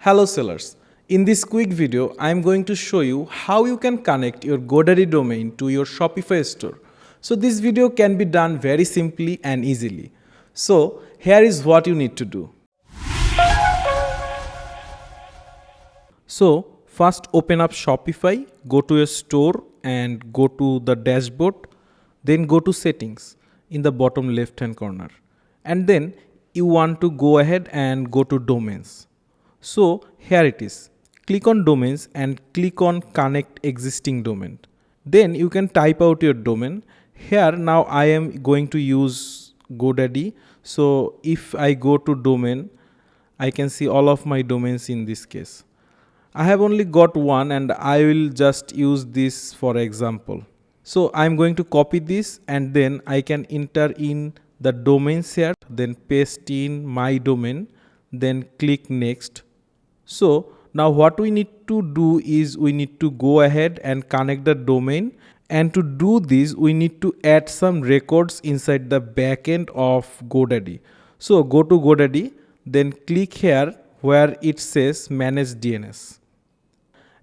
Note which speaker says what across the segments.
Speaker 1: Hello sellers. In this quick video, I am going to show you how you can connect your Godaddy domain to your Shopify store. So this video can be done very simply and easily. So here is what you need to do. So first open up Shopify, go to your store and go to the dashboard, then go to settings in the bottom left hand corner. And then you want to go ahead and go to domains. So here it is. Click on domains and click on connect existing domain. Then you can type out your domain. Here now I am going to use Godaddy. So if I go to domain, I can see all of my domains in this case. I have only got one and I will just use this for example. So I'm going to copy this and then I can enter in the domains here, then paste in my domain, then click next. So now what we need to do is we need to go ahead and connect the domain, and to do this we need to add some records inside the backend of Godaddy. So go to Godaddy, then click here where it says manage DNS.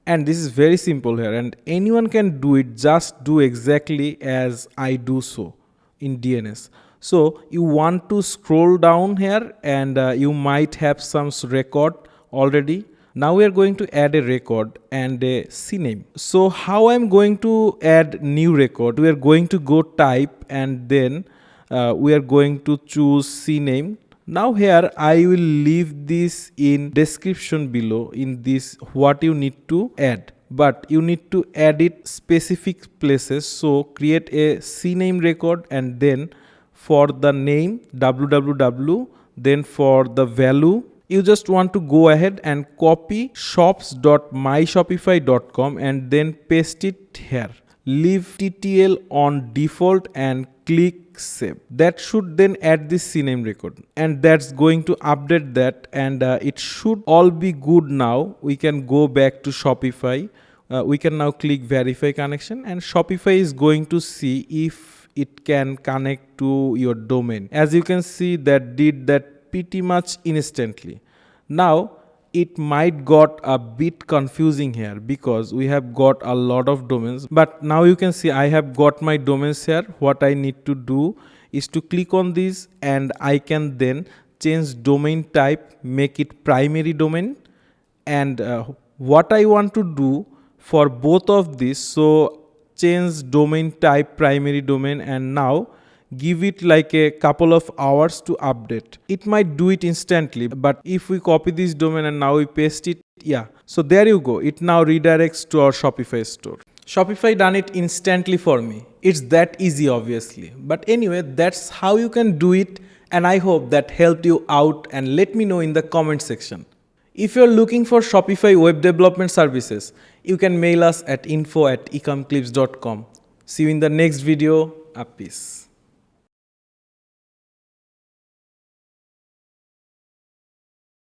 Speaker 1: And this is very simple here and anyone can do it, just do exactly as I do so in DNS. So you want to scroll down here and you might have some record already. Now we are going to add a record and a CNAME. So how I'm going to add new record? We are going to go type and then we are going to choose CNAME. Now here I will leave this in description below in this what you need to add. But you need to add it specific places. So create a CNAME record and then for the name www, then for the value you just want to go ahead and copy shops.myshopify.com and then paste it here. Leave TTL on default and click save. That should then add this CNAME record and that's going to update that and it should all be good now. We can go back to Shopify. We can now click verify connection and Shopify is going to see if it can connect to your domain. As you can see, that did that pretty much instantly. Now it might got a bit confusing here because we have got a lot of domains, but now you can see I have got my domains here. What I need to do is to click on this and I can then change domain type, make it primary domain, and what I want to do for both of these, so change domain type primary domain and now give it like a couple of hours to update. It might do it instantly, but if we copy this domain and now we paste it, yeah. So there you go. It now redirects to our Shopify store. Shopify done it instantly for me. It's that easy obviously. But anyway, that's how you can do it and I hope that helped you out and let me know in the comment section. If you're looking for Shopify web development services, you can mail us at info@ecomclips.com. See you in the next video. Peace.